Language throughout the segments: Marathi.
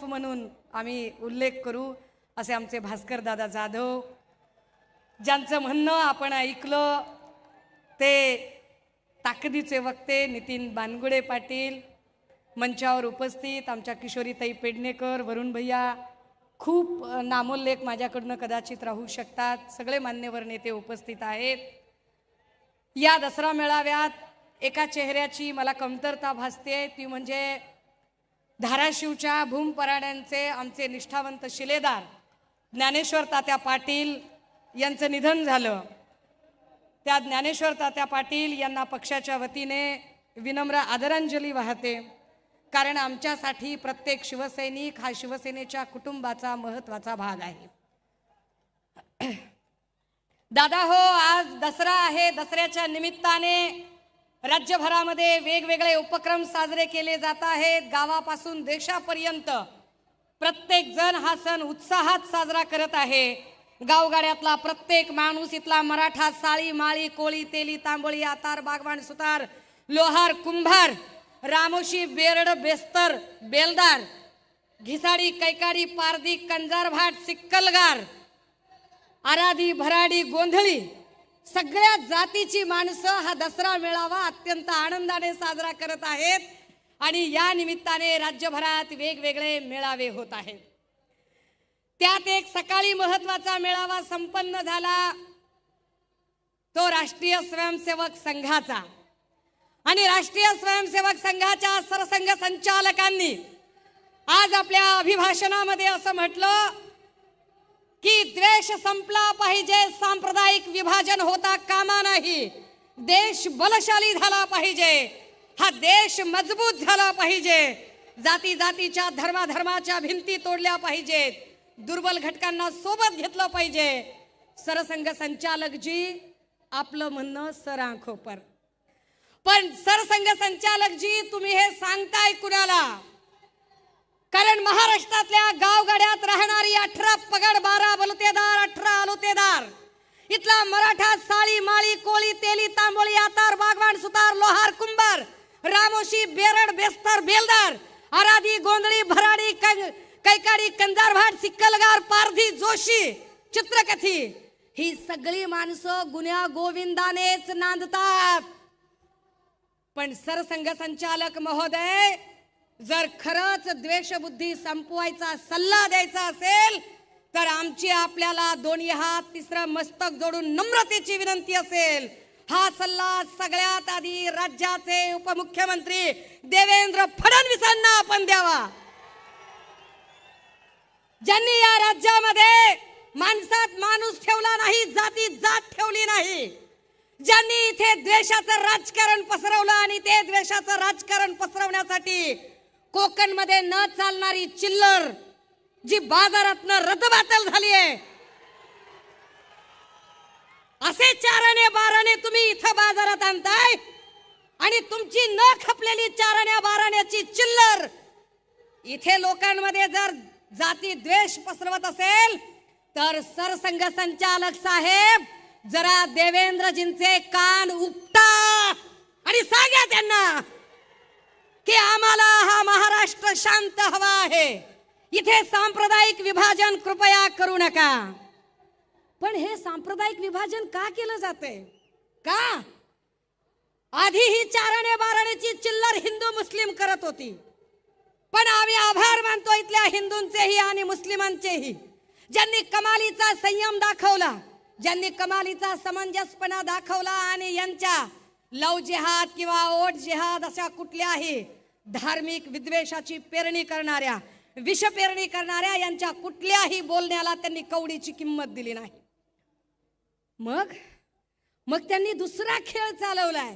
ऑफ म्हणून आम्ही उल्लेख करू असे आमचे भास्कर दादा जाधव, ज्यांचं म्हणणं आपण ऐकलं ते ताकदीचे वक्ते नितीन बानगुडे पाटील, मंचावर उपस्थित आमच्या किशोरीताई पेडणेकर, वरुण भैया, खूप नामोल्लेख माझ्याकडनं कदाचित राहू शकतात, सगळे मान्यवर नेते उपस्थित आहेत. या दसरा मेळाव्यात एका चेहऱ्याची मला कमतरता भासते, ती म्हणजे धाराशिवच्या भूमपराड्यांचे आमचे निष्ठावंत शिलेदार ज्ञानेश्वर तात्या पाटील यांचं निधन झालं. त्या ज्ञानेश्वर तात्या पाटील यांना पक्षाच्या वतीने विनम्र आदरांजली वाहते, कारण आमच्यासाठी प्रत्येक शिवसैनिक हा शिवसेनेच्या कुटुंबाचा महत्त्वाचा भाग आहे. दादा हो, आज दसरा आहे. दसऱ्याच्या निमित्ताने राज्यभरामध्ये वेगवेगळे उपक्रम साजरे केले जात आहेत. गावापासून देशापर्यंत प्रत्येक जण हा सण उत्साहात साजरा करत आहे. गावगाड्यातला प्रत्येक माणूस, इथला मराठा, साळी, माळी, कोळी, तेली, तांबोळी, आतार, बागवान, सुतार, लोहार, कुंभार, रामोशी, बेरड, बेस्तर, बेलदार, घिसाडी, कैकाडी, पारधी, कंजारभाट, सिक्कलगार, आराधी, भराडी, गोंधळी, सगळ्या जातीची माणसं हा दसरा मेळावा अत्यंत आनंदाने साजरा करत आहेत. आणि या निमित्ताने राज्यभरात वेगवेगळे मेळावे होत आहेत. त्यात एक सकाळी महत्त्वाचा मेळावा संपन्न झाला, तो राष्ट्रीय स्वयंसेवक संघाचा. आणि राष्ट्रीय स्वयंसेवक संघाच्या सरसंघ संचालकांनी आज आपल्या अभिभाषणामध्ये असं म्हटलं की द्वेष संपला पाहिजे, सांप्रदायिक विभाजन होता कामा नाही, देश बलशाली झाला पाहिजे, हा देश मजबूत झाला पाहिजे, जाती जातीच्या धर्माधर्माच्या भिंती तोडल्या पाहिजेत, दुर्बल घटकांना सोबत घेतलं पाहिजे. सरसंघ संचालक जी आपलं म्हणणं सर आंखों पर. पण सरसंघ संचालक जी तुम्ही हे सांगताय कुणाला? कारण महाराष्ट्रातल्या गावगाड्यात राहणारी 18 पगड, 12 बलुतेदार, 18 आलुतेदार, इथला मराठा, साळी, माळी, कोळी, तेली, तांबोळी, आतार, बागवान, सुतार, लोहार, कुंभार, रामोशी, बेरड, बेस्तर, बेलदार, आराधी, गोंधळी, भराडी, कैकाडी, कंजारभाट, सिक्कलगार, पारधी, जोशी, चित्रकथी, ही सगळी माणसं गुन्ह्या गोविंदानेच नांदतात. पण सरसंघ संचालक महोदय, जर खरंच द्वेषबुद्धी संपवायचा सल्ला द्यायचा असेल तर आमची आपल्याला दोन्ही हात, तिसरं मस्तक जोडून नम्रतेची विनंती असेल, हा सल्ला सगळ्यात आधी राज्याचे उपमुख्यमंत्री देवेंद्र फडणवीसांना आपण द्यावा, ज्यांनी या राज्यामध्ये माणसात माणूस ठेवला नाही, जातीत जात ठेवली नाही, ज्यांनी इथे द्वेषाचं राजकारण पसरवलं आणि ते द्वेषाचं राजकारण पसरवण्यासाठी कोकणमध्ये न चालणारी चिल्लर जी बाजारातनं रद्दबातल झाली आहे, असे 4 आणे 12 आणे तुम्ही इथं बाजारात आणताय आणि तुमची न खपलेली 4 आण्या 12 आण्याची चिल्लर इथे लोकांमध्ये जर जाती द्वेष पसरवत असेल तर सरसंघ संचालक साहेब, जरा देवेंद्रजींचे कान उपटा आणि सांगा त्यांना की आम्हाला हा महाराष्ट्र शांत हवा आहे, इथे सांप्रदायिक विभाजन कृपया करू नका. पण हे सांप्रदायिक विभाजन का केलं जाते? का? आधी ही 4 आणे 12 आण्याची चिल्लर हिंदू मुस्लिम करत होती, पण आम्ही आभार मानतो इथल्या हिंदूंचेही आणि मुस्लिमांचेही, ज्यांनी कमालीचा संयम दाखवला, ज्यांनी कमालीचा समंजसपणा दाखवला आणि यांच्या लव जिहाद किंवा ओट जिहाद अशा कुठल्याही धार्मिक विद्वेषाची पेरणी करणाऱ्या, विष पेरणी करणाऱ्या यांच्या कुठल्याही बोलण्याला त्यांनी कवडीची किंमत दिली नाही. मग त्यांनी दुसरा खेळ चालवलाय.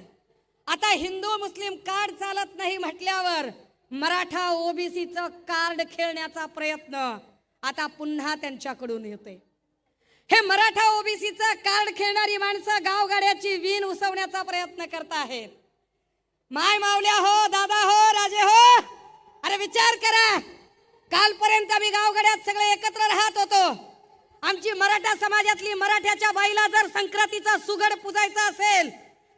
आता हिंदू मुस्लिम कार्ड चालत नाही म्हटल्यावर मराठा ओबीसीचं कार्ड खेळण्याचा प्रयत्न आता पुन्हा त्यांच्याकडून येते. हे मराठा ओबीसीचं कार्ड खेळणारी माणसं गावगाड्याची वीण उसवण्याचा प्रयत्न करत आहेत. माय मावल्या हो, दादा हो, राजे हो, अरे विचार करा, कालपर्यंत आम्ही गावगाड्यात सगळे एकत्र राहत होतो. आमची मराठा समाजातली मराठ्याच्या बाईला जर संक्रांतीचा सुगड पुजायचा असेल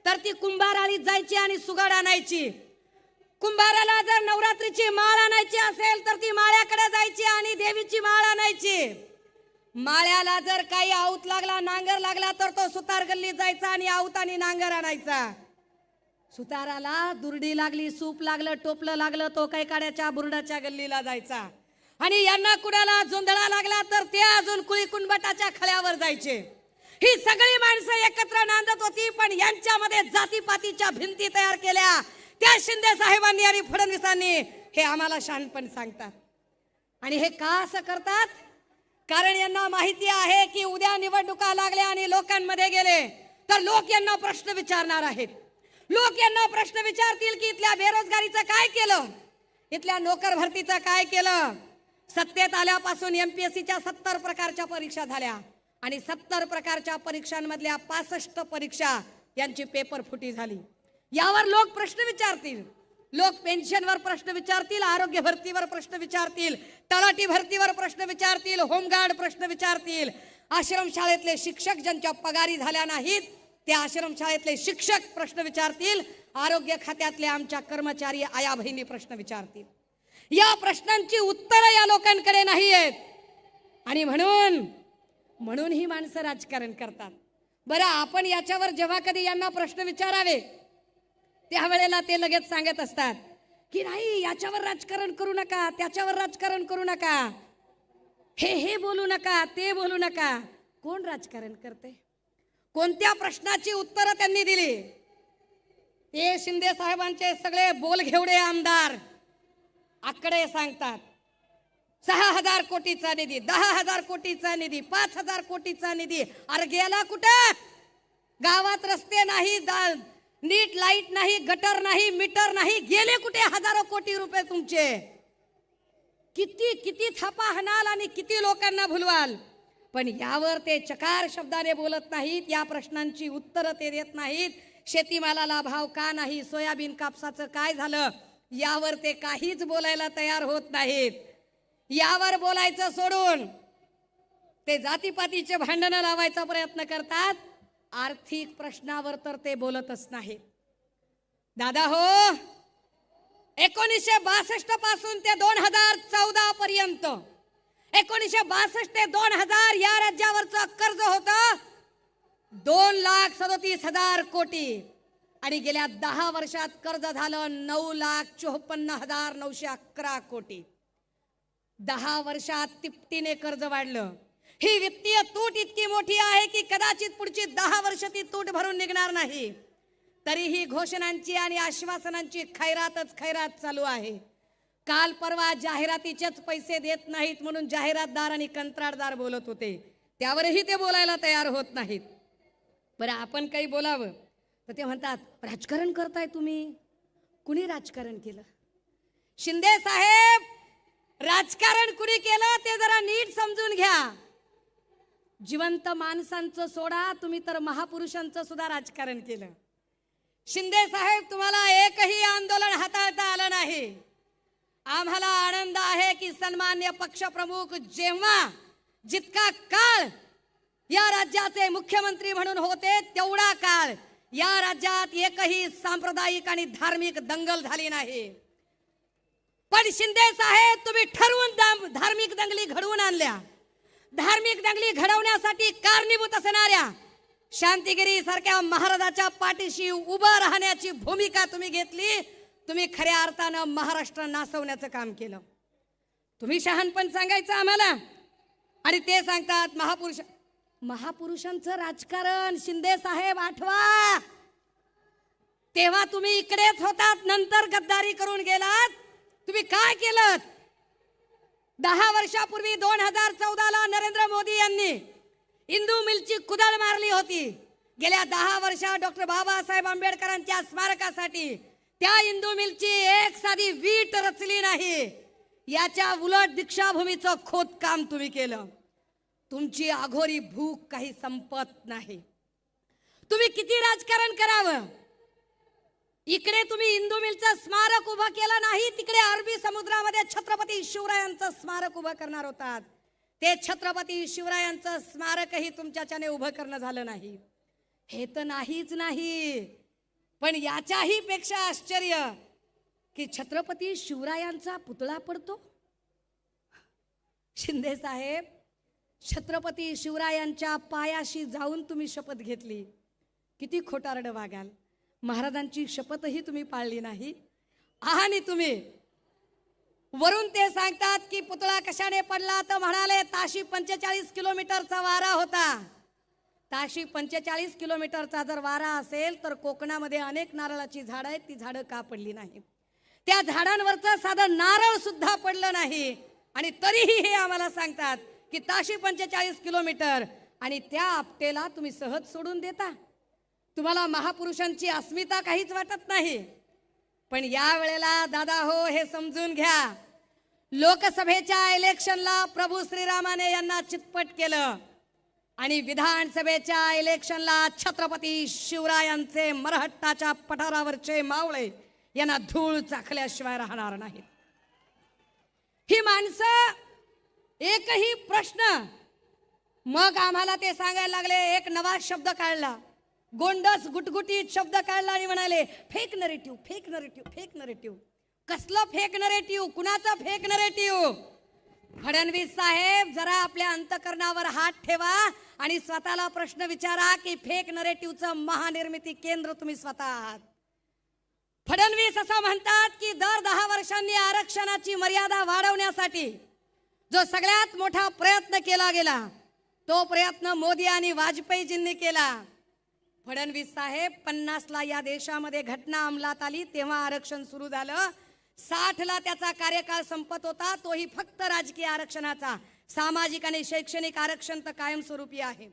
तर ती कुंभार आळीत जायची आणि सुगड आणायची. कुंभाराला जर नवरात्रीची माळ आणायची असेल तर ती माळ्याकडे जायची आणि देवीची माळ आणायची. माळ्याला जर काही आऊत लागला, नांगर लागला तर तो सुतार गल्लीत जायचा आणि आऊत आणि नांगर आणायचा. सुताराला दुर्डी लागली, सूप लागलं, टोपलं लागलं, तो काही काड्याच्या बुरडाच्या गल्लीला जायचा. आणि यांना कुणाला जोंधळा लागला तर ते अजून कुळी कुणबटाच्या खळ्यावर जायचे. ही सगळी माणसं एकत्र नांदत होती, पण यांच्यामध्ये जातीपातीच्या भिंती तयार केल्या त्या शिंदे साहेबांनी आणि फडणवीसांनी. हे आम्हाला शहाणपण सांगतात. आणि हे का असं करतात? कारण यांना माहिती आहे की उद्या निवडणुका लागल्या आणि लोकांमध्ये गेले तर लोक यांना प्रश्न विचारणार आहेत. लोक यांना प्रश्न विचारतील की इथल्या बेरोजगारीचं काय केलं, इथल्या नोकर भरतीचं काय केलं. सत्तेत आल्यापासून एमपीएससीच्या 70 प्रकारच्या परीक्षा झाल्या आणि 70 प्रकारच्या परीक्षांमधल्या 65 परीक्षा यांची पेपर फुटी झाली. यावर लोक प्रश्न विचारतील. लोक पेन्शनवर प्रश्न विचारतील, आरोग्य भरतीवर प्रश्न विचारतील, तलाठी भरतीवर प्रश्न विचारतील, होमगार्ड प्रश्न विचारतील. आश्रमशाळेतले शिक्षक ज्यांच्या पगारी झाल्या नाहीत ते आश्रमशाळेतले शिक्षक प्रश्न विचारतील. आरोग्य खात्यातले आमच्या कर्मचारी आया बहिणी प्रश्न विचारतील. या प्रश्नांची उत्तरं या लोकांकडे नाही आहेत. आणि म्हणून ही माणसं राजकारण करतात. बरं, आपण याच्यावर जेव्हा कधी यांना प्रश्न विचारावे त्यावेळेला ते लगेच सांगत असतात की नाही, याच्यावर राजकारण करू नका, त्याच्यावर राजकारण करू नका, हे बोलू नका, ते बोलू नका. कोण राजकारण करते? कोणत्या प्रश्नाची उत्तरं त्यांनी दिली? ते शिंदे साहेबांचे सगळे बोलघेवडे आमदार आकडे सांगतात. 6,000 कोटीचा निधी, 10,000 कोटीचा निधी, 5,000 कोटीचा निधी. अरे गेला कुठं? गावात रस्ते नाही, नीट लाईट नाही, गटर नाही, मीटर नाही, गेले कुठे हजारो कोटी रुपये तुमचे? किती किती थापा हाणाल आणि किती लोकांना भुलवाल, पण यावर ते चकार शब्दाने बोलत नाहीत. या प्रश्नांची उत्तरं ते देत नाहीत. शेतीमालाला भाव का नाही, सोयाबीन कापसाचं काय झालं, यावर ते काहीच बोलायला तयार होत नाहीत. यावर बोलायचं सोडून ते जातीपातीचे भांडणं लावायचा प्रयत्न करतात. आर्थिक प्रश्नावर तर ते बोलतच नाहीत. दादा हो, 1962 पासून ते 2014 पर्यंत, 1962 ते 2000 या राज्यावरचं कर्ज होतं 2,37,000 कोटी आणि गेल्या 10 वर्षात कर्ज झालं 9,54,911 कोटी. 10 वर्षात तिपटीने कर्ज वाढलं. ही वित्तीय तूट इतकी मोठी आहे की कदाचित पुढची 10 वर्ष ती तूट भरून निघणार नाही. तरीही घोषणांची आणि आश्वासनांची खैरातच खैरात चालू आहे. काल परवा जाहिरातीचेच पैसे देत नाहीत म्हणून जाहिरातदार आणि कंत्राटदार बोलत होते, त्यावरही ते बोलायला तयार होत नाहीत. बरं, आपण काही बोलावं तर ते म्हणतात राजकारण करताय तुम्ही. कुणी राजकारण केलं? शिंदे साहेब, राजकारण कुणी केलं ते जरा नीट समजून घ्या. जिवंत माणसांचं सोडा, तुम्ही तर महापुरुषांचं सुद्धा राजकारण केलं. शिंदे साहेब, तुम्हाला एकही आंदोलन हाताळता आलं नाही. आम्हाला आनंद आहे की सन्मान्य पक्षप्रमुख जेव्हा जितका काळ या राज्याचे मुख्यमंत्री म्हणून होते तेवढा काळ या राज्यात एकही सांप्रदायिक आणि धार्मिक दंगल झाली नाही. पण शिंदे साहेब, तुम्ही ठरवून धार्मिक दंगली घडवून आणल्या. धार्मिक दंगली घडवण्यासाठी कारणीभूत असणाऱ्या शांतिगिरी सारख्या महाराजाच्या पाठीशी उभं राहण्याची भूमिका तुम्ही घेतली. तुम्ही खऱ्या अर्थानं महाराष्ट्र नासवण्याचं काम केलं. तुम्ही शहाणपण सांगायचं आम्हाला आणि ते सांगतात महापुरुषांचं राजकारण. शिंदे साहेब, आठवा, तेव्हा तुम्ही इकडेच होतात, नंतर गद्दारी करून गेलात. तुम्ही काय केलं? 10 वर्षापूर्वी 2014ला नरेंद्र मोदी यांनी इंदू मिलची कुदळ मारली होती. गेल्या 10 वर्षात डॉक्टर बाबासाहेब आंबेडकरांच्या स्मारकासाठी त्या इंदू मिलची एक साधी वीट रचली नाही. याच्या उलट दीक्षाभूमीचं खोदकाम तुम्ही केलं. तुमची अघोरी भूक काही संपत नाही. तुम्ही किती राजकारण करावं? इकडे तुम्ही इंदू मिलचं स्मारक उभं केलं नाही, तिकडे अरबी समुद्रामध्ये छत्रपती शिवरायांचं स्मारक उभं करणार होतात. ते छत्रपती शिवरायांचं स्मारकही तुमच्याच्याने उभं करणं झालं नाही. हे तर नाहीच नाही. पण याच्याही पेक्षा आश्चर्य की छत्रपती शिवरायांचा पुतळा पडतो? शिंदे साहेब, छत्रपती शिवरायांच्या पायाशी जाऊन तुम्ही शपथ घेतली, किती खोटारडं वागाल. महाराजांची शपथही तुम्ही पाळली नाही. आणि तुम्ही वरून ते सांगतात की पुतळा कशाने पडला, तर म्हणाले ताशी 45 किलोमीटरचा वारा होता. ताशी 45 किलोमीटरचा जर वारा असेल तर कोकणामध्ये अनेक नारळाची झाडं आहेत, ती झाडं का पडली नाही? त्या झाडांवरचं साधं नारळ सुद्धा पडलं नाही. आणि तरीही हे आम्हाला सांगतात की ताशी 45 किलोमीटर, आणि त्या आपटेला तुम्ही सहज सोडून देता. तुम्हाला महापुरुषांची अस्मिता काहीच वाटत नाही. पण या वेळेला दादा हो, हे समजून घ्या, लोकसभेच्या इलेक्शनला प्रभू श्रीरामाने यांना चितपट केलं आणि विधानसभेच्या इलेक्शनला छत्रपती शिवरायांचे मरहट्टाच्या पठारावरचे मावळे यांना धूळ चाखल्याशिवाय राहणार नाहीत. ही माणसं एकही प्रश्न, मग आम्हाला ते सांगायला लागले, एक नवा शब्द काढला, गोंडस गुटगुटीत शब्द काढला आणि म्हणाले fake narrative, fake narrative, fake narrative. कसलं फेक नरेटिव्ह? कुणाचं फेक नरेटिव्ह? फडणवीस साहेब, जरा आपल्या अंतकरणावर हात ठेवा आणि स्वतःला प्रश्न विचारा की फेक नरेटिव्हचं महानिर्मिती केंद्र तुम्ही स्वतः आहात. फडणवीस असं म्हणतात की दर 10 वर्षांनी आरक्षणाची मर्यादा वाढवण्यासाठी जो सगळ्यात मोठा प्रयत्न केला गेला, तो प्रयत्न मोदी आणि वाजपेयीजींनी केला. फडणवीस साहेब, 50ला या देशामध्ये घटना अंमलात आली तेव्हा आरक्षण सुरू झालं. 60ला त्याचा कार्यकाळ संपत होता, तोही फक्त राजकीय आरक्षणाचा. सामाजिक आणि शैक्षणिक आरक्षण तर कायमस्वरूपी आहे.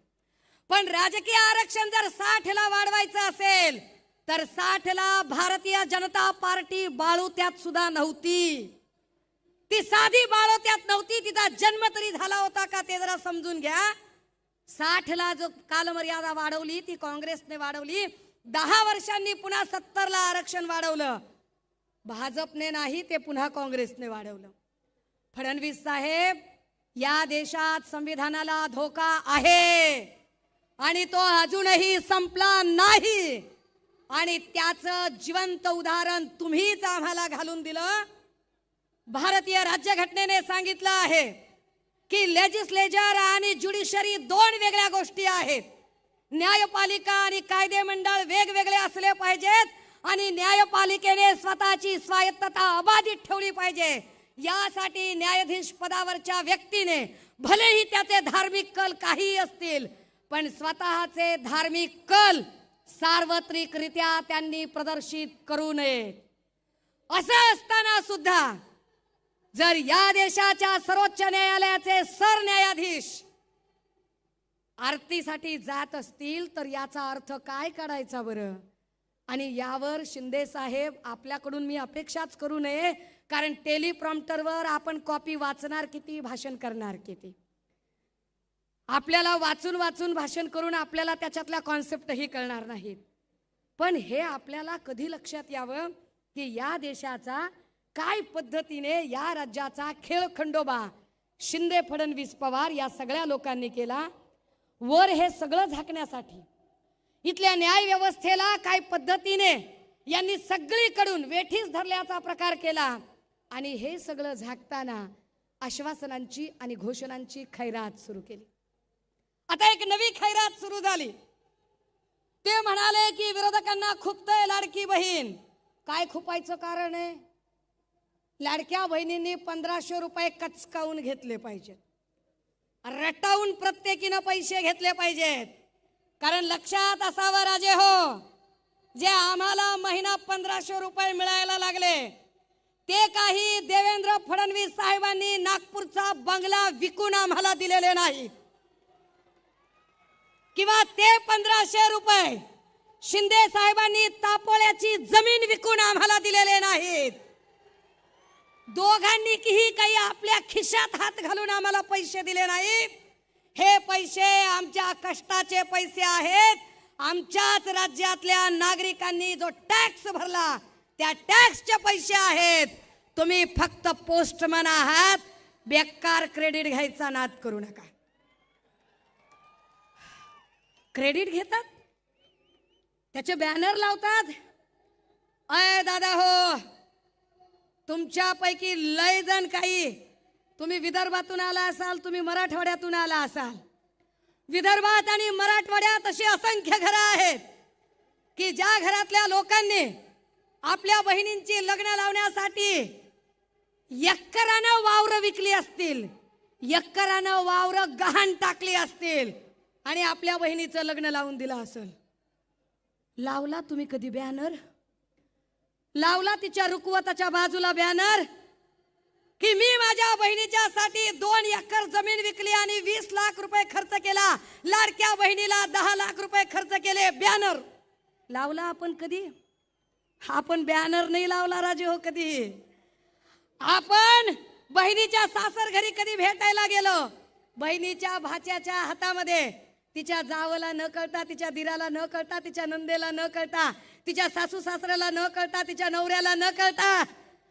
पण राजकीय आरक्षण जर 60ला वाढवायचं असेल तर 60ला भारतीय जनता पार्टी बाळोत्यात सुद्धा नव्हती. ती साधी बाळोत्यात नव्हती, तिचा जन्म तरी झाला होता का ते जरा समजून घ्या. 60ला जो कालमर्यादा वाढवली ती काँग्रेसने वाढवली. 10 वर्षांनी पुन्हा 70ला आरक्षण वाढवलं. भाजपने नाही, ते पुन्हा काँग्रेसने वाढवलं. फडणवीस साहेब, या देशात संविधानाला धोका आहे आणि तो अजूनही संपला नाही. आणि त्याचं जिवंत उदाहरण तुम्हीच आम्हाला घालून दिलं. भारतीय राज्यघटनेने सांगितलं आहे की लेजिस्लेचर आणि ज्युडिशरी 2 वेगळ्या गोष्टी आहेत. न्यायपालिका आणि कायदे मंडळ वेगवेगळे असले पाहिजेत आणि न्यायपालिकेने स्वतःची स्वायत्तता अबाधित ठेवली पाहिजे. यासाठी न्यायाधीश पदावरच्या व्यक्तीने भलेही त्याचे धार्मिक कल काही असतील, पण स्वतःचे धार्मिक कल सार्वत्रिकरित्या त्यांनी प्रदर्शित करू नये. असं असताना सुद्धा जर या देशाच्या सर्वोच्च न्यायालयाचे सरन्यायाधीश आरतीसाठी जात असतील तर याचा अर्थ काय काढायचा बरं? आणि यावर शिंदे साहेब, आपल्याकडून मी अपेक्षाच करू नये, कारण टेलिप्रॉम्प्टरवर आपण कॉपी वाचणार किती, भाषण करणार किती. आपल्याला वाचून वाचून भाषण करून आपल्याला त्याच्यातल्या कॉन्सेप्टही कळणार नाहीत. पण हे आपल्याला कधी लक्षात यावं की या देशाचा काय पद्धतीने, या राज्याचा खेळखंडोबा शिंदे, फडणवीस, पवार या सगळ्या लोकांनी केला. वर हे सगळं झाकण्यासाठी इथल्या न्याय व्यवस्थेला काय पद्धतीने यांनी सगळीकडून वेठीस धरल्याचा प्रकार केला. आणि हे सगळं झाकताना आश्वासनांची आणि घोषणांची खैरात सुरू केली. आता एक नवी खैरात सुरू झाली. ते म्हणाले की विरोधकांना खुपतंय लाडकी बहीण. काय खुपायचं कारण आहे? लाडक्या बहिणींनी 1500 रुपये कचकावून घेतले पाहिजेत, रटावून प्रत्येकीनं पैसे घेतले पाहिजेत. कारण लक्षात असावं राजे हो, जे आम्हाला महिना 1500 रुपये मिळायला लागले ते काही देवेंद्र फडणवीस साहेबांनी नागपूरचा बंगला विकून आम्हाला दिलेले नाही, किंवा ते 1500 रुपये शिंदे साहेबांनी तापोळ्याची जमीन विकून आम्हाला दिलेले नाहीत. दोघांनीही काही आपल्या खिशात हात घालून आम्हाला पैसे दिले नाहीत. हे पैसे आमच्या कष्टाचे पैसे आहेत. आमच्याच राज्यातल्या नागरिकांनी जो टॅक्स भरला त्या टॅक्सचे पैसे आहेत. तुम्ही फक्त पोस्टमन आहात, बेकार क्रेडिट घ्यायचा नाद करू नका. क्रेडिट घेतात, त्याचे बॅनर लावतात. अय दादा हो, तुमच्यापैकी लय जण काही तुम्ही विदर्भातून आला असाल, तुम्ही मराठवाड्यातून आला असाल. विदर्भात आणि मराठवाड्यात अशी असंख्य घरं आहेत की ज्या घरातल्या लोकांनी आपल्या बहिणींची लग्न लावण्यासाठी एकरानं वावर विकली असतील, एकरानं वावर गहाण टाकली असतील आणि आपल्या बहिणीचं लग्न लावून दिलं असेल. लावला तुम्ही कधी बॅनर? लावला तिच्या रुखवताच्या बाजूला बॅनर की मी माझ्या बहिणीच्या साठी 2 एकर जमीन विकली आणि 20 लाख रुपये खर्च केला, लाडक्या बहिणीला 10 लाख रुपये खर्च केले? बॅनर लावला आपण कधी? आपण बॅनर नाही लावला राजे हो कधी. आपण बहिणीच्या सासर घरी कधी भेटायला गेलो, बहिणीच्या भाच्याच्या हातामध्ये तिच्या जावला न कळता, तिच्या दिराला न कळता, तिच्या नंदेला न कळता, तिच्या सासू सासऱ्याला न कळता, तिच्या नवऱ्याला न कळता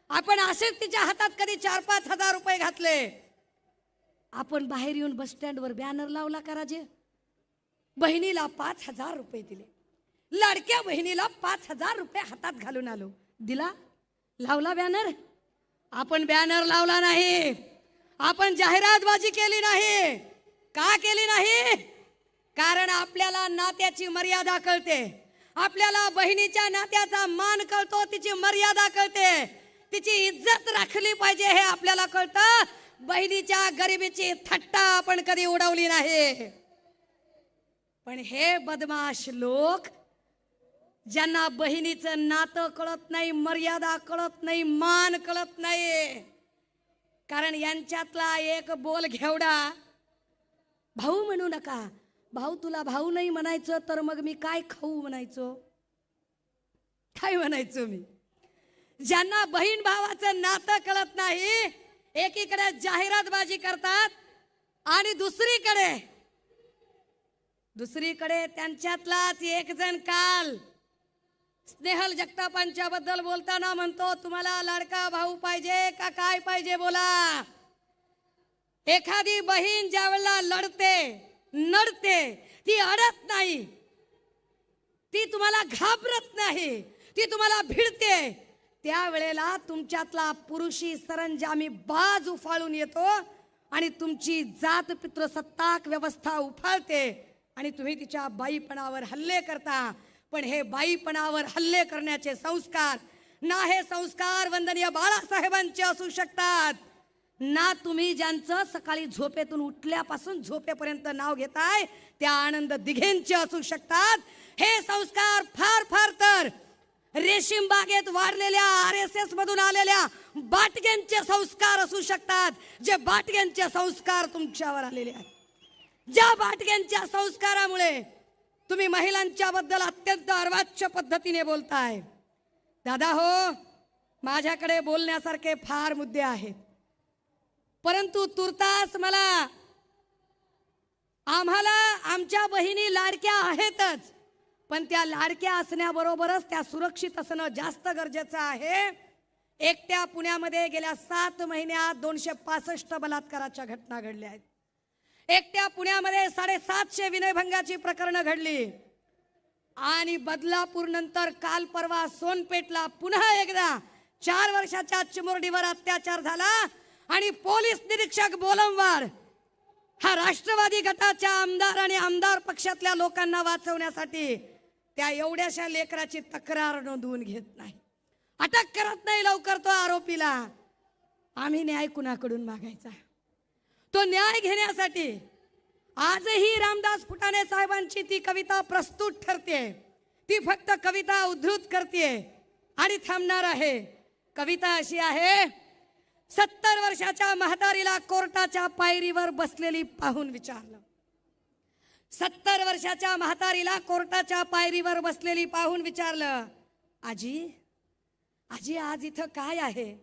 आपण असेच तिच्या हातात कधी 4-5 हजार रुपये घातले. आपण बाहेर येऊन बस स्टँडवर बॅनर लावला का राजे? बहिणीला 5,000 रुपये दिले, लाडक्या बहिणीला 5,000 रुपये हातात घालून आलो. दिला? लावला बॅनर? आपण बॅनर लावला नाही. आपण जाहिरातबाजी केली नाही. का केली नाही? कारण आपल्याला नात्याची मर्यादा कळते, आपल्याला बहिणीच्या नात्याचा मान कळतो, तिची मर्यादा कळते, तिची इज्जत राखली पाहिजे हे आपल्याला कळतं. बहिणीच्या गरिबीची थट्टा आपण कधी उडवली नाही. पण हे बदमाश लोक ज्यांना बहिणीचं नातं कळत नाही, मर्यादा कळत नाही, मान कळत नाही, कारण यांच्यातला एक बोल घेवडा, भाऊ म्हणू नका. भाऊ तुला भाऊ नाही म्हणायचं तर मग मी काय खाऊ म्हणायचो? काय म्हणायचो मी? ज्यांना बहीण भावाचं नातं कळत नाही, एकीकडे जाहिरातबाजी करतात आणि दुसरीकडे त्यांच्यातलाच एक जण काल स्नेहल जगतापांच्या बद्दल बोलताना म्हणतो, तुम्हाला लाडका भाऊ पाहिजे का काय पाहिजे बोला. एखादी बहीण ज्यावेळेला नडते ती अडत नाही, ती तुम्हाला घाबरत नाही, ती तुम्हाला भिडते, त्यावेळेला तुमच्यातला पुरुषी सरंजामी बाज उफाळून येतो आणि तुमची जात पितृसत्ताक व्यवस्था उफाळते आणि तुम्ही तिच्या बाईपणावर हल्ले करता. पण हे बाईपणावर हल्ले करण्याचे संस्कार ना हे संस्कार वंदनीय बाळासाहेबांचे असू शकतात, ना तुम्ही ज्यांचं सकाळी झोपेतून उठल्यापासून झोपेपर्यंत नाव घेताय त्या आनंद दिघेंचे असू शकतात. हे संस्कार फार फार तर रेशीम बागेत वाढलेल्या RSS मधून आलेल्या बाटग्यांचे संस्कार असू शकतात, जे बाटग्यांचे संस्कार तुमच्यावर आलेले आहेत. ज्या बाटग्यांच्या संस्कारामुळे तुम्ही महिलांच्या बद्दल अत्यंत अर्वाच्य पद्धतीने बोलताय. दादा हो, माझ्याकडे बोलण्यासारखे फार मुद्दे आहेत, परंतु तुर्तास आम्हाला आमच्या बहिणी लाडक्या आहेतच, पण त्या लाडक्या असण्याबरोबरच त्या सुरक्षित असणं जास्त गरजेचं आहे. एकट्या पुण्यामध्ये गेल्या 7 महिन्यात 265 बलात्काराच्या घटना घडल्या आहेत. एकट्या पुण्यामध्ये 750 विनयभंगाची प्रकरणं घडली आणि बदलापूर नंतर काल परवा सोनपेठला पुन्हा एकदा 4 वर्षाच्या चिमुरडीवर अत्याचार झाला आणि पोलीस निरीक्षक बोलमवाड हा राष्ट्रवादी गटाच्या आमदार आणि आमदार पक्षातल्या लोकांना वाचवण्यासाठी त्या एवढ्याशा लेकराची तक्रार नोंदवून घेत नाही, अटक करत नाही लवकर तो आरोपीला. आम्ही न्याय कुणाकडून मागायचा? तो न्याय घेण्यासाठी आजही रामदास फुटाणे साहेबांची ती कविता प्रस्तुत ठरते, ती फक्त कविता उद्धृत करते आणि थांबणार आहे. कविता अशी आहे, 70 वर्षाच्या म्हातारीला कोर्टाच्या पायरीवर बसलेली पाहून विचारलं. 70 वर्षाच्या म्हातारीला कोर्टाच्या पायरीवर बसलेली पाहून विचारलं, आजी आजी आज इथं काय आहे?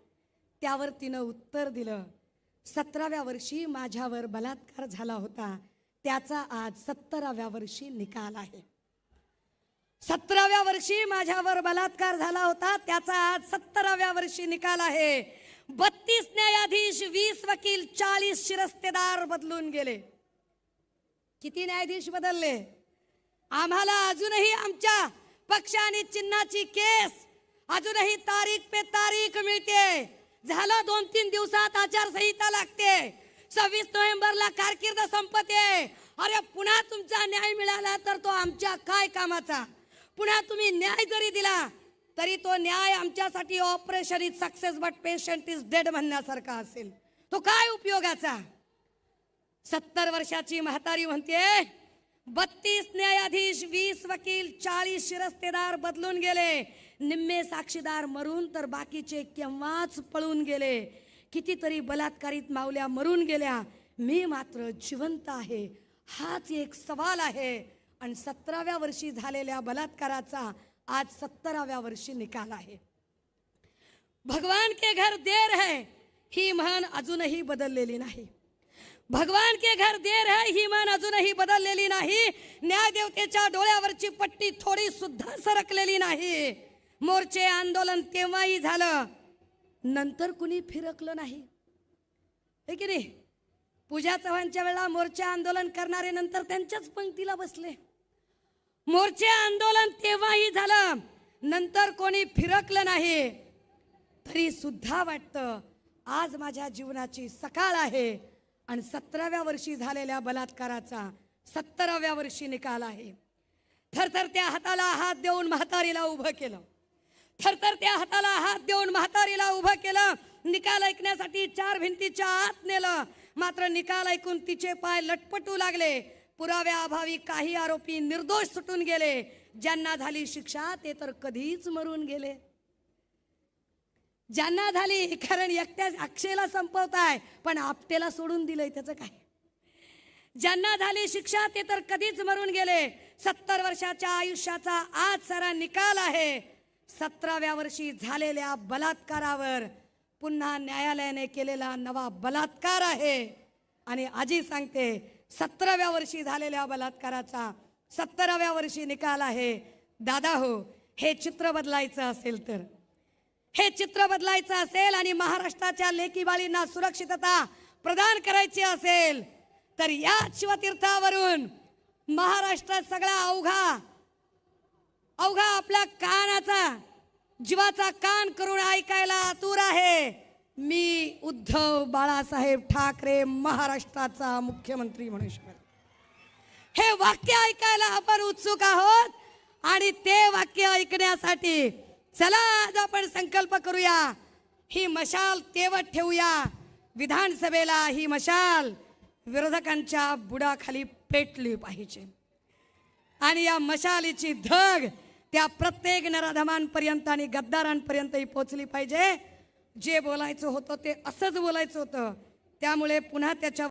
त्यावर तिनं उत्तर दिलं, 17व्या वर्षी माझ्यावर बलात्कार झाला होता, त्याचा आज 17व्या वर्षी निकाल आहे. 17व्या वर्षी माझ्यावर बलात्कार झाला होता, त्याचा आज 17व्या वर्षी निकाल आहे. 32 न्यायाधीश, 20 वकील, 40 शिरस्तेदार बदलून गेले. किती न्यायाधीश बदलले? आम्हाला अजूनही आमच्या पक्ष आणि चिन्हाची केस अजूनही तारीख पे तारीख मिळते. झालं 2-3 दिवसात आचारसंहिता लागते, 26 नोव्हेंबरला कारकीर्द संपते. अरे पुन्हा तुमचा न्याय मिळाला तर तो आमच्या काय कामाचा? पुन्हा तुम्ही न्याय जरी दिला तरी तो न्याय आमच्यासाठी operation is success but patient is dead म्हणण्यासारखा असेल. तो काय उपयोगाचा? 70 वर्षाची म्हातारी म्हणते 32 न्यायाधीश, 20 वकील, 40 शिरस्तेदार बदलून गेले, निम्मे साक्षीदार मरून तर बाकीचे केव्हाच पळून गेले, कितीतरी बलात्कारित मावल्या मरून गेल्या, मी मात्र जिवंत आहे. हाच एक सवाल आहे. आणि 17व्या वर्षी झालेल्या बलात्काराचा आज 17व्या वर्षी निकाल आहे. भगवान के घर देर है ही म्हण अजूनही बदललेली नाही. भगवान के घर देर है ही म्हण अजूनही बदललेली नाही. न्यायदेवतेच्या डोळ्यावरची पट्टी थोडी सुद्धा सरकलेली नाही. मोर्चे आंदोलन तेव्हाही झालं, नंतर कुणी फिरकलं नाही. हे की नाही? पूजा चव्हाणच्या वेळेला मोर्चे आंदोलन करणारे नंतर त्यांच्याच पंक्तीला बसले. मोर्चे आंदोलन तेव्हाही झालं, नंतर कोणी फिरकलं नाही. तरी सुद्धा वाटतं आज माझ्या जीवनाची सकाळ आहे आणि 17व्या वर्षी झालेल्या बलात्काराचा 17व्या वर्षी निकाल आहे. थरथरत्या हाताला हात देऊन म्हातारीला उभं केलं. थरथरत्या हाताला हात देऊन म्हातारीला उभं केलं. निकाल ऐकण्यासाठी 4 भिंतीच्या आत नेलं. मात्र निकाल ऐकून तिचे पाय लटपटू लागले. पुराव्याअभावी काही आरोपी निर्दोष सुटून गेले. ज्यांना झाली शिक्षा ते तर कधीच मरून गेले. ज्यांना झाली, कारण एकट्या अक्षयला संपवताय पण आपटेला सोडून दिलंय, त्याचं काय? ज्यांना झाली शिक्षा ते तर कधीच मरून गेले. 70 वर्षाच्या आयुष्याचा आज सारा निकाल आहे. 17व्या वर्षी झालेल्या बलात्कारावर पुन्हा न्यायालयाने केलेला नवा बलात्कार आहे. आणि आजी सांगते 17व्या वर्षी झालेल्या बलात्काराचा 17व्या वर्षी निकाल आहे. दादा हो, हे चित्र बदलायचं असेल तर, हे चित्र बदलायचं असेल आणि महाराष्ट्राच्या लेकी बाळींना सुरक्षितता प्रदान करायची असेल तर या शिवतीर्थावरून महाराष्ट्रात सगळा अवघा आपल्या कानाचा, जीवाचा कान करून ऐकायला आतुर आहे. मी उद्धव बाळासाहेब ठाकरे महाराष्ट्राचा मुख्यमंत्री म्हणू शकतो. हे वाक्य ऐकायला आपण उत्सुक आहोत आणि ते वाक्य ऐकण्यासाठी चला आज आपण संकल्प करूया. ही मशाल तेवत ठेवूया. विधानसभेला ही मशाल विरोधकांच्या बुडाखाली पेटली पाहिजे आणि या मशालीची धग त्या प्रत्येक नराधमांपर्यंत आणि गद्दारांपर्यंतही पोचली पाहिजे. जे बोलायचं होतं ते असंच बोलायचं होतं. त्यामुळे पुन्हा त्याच्या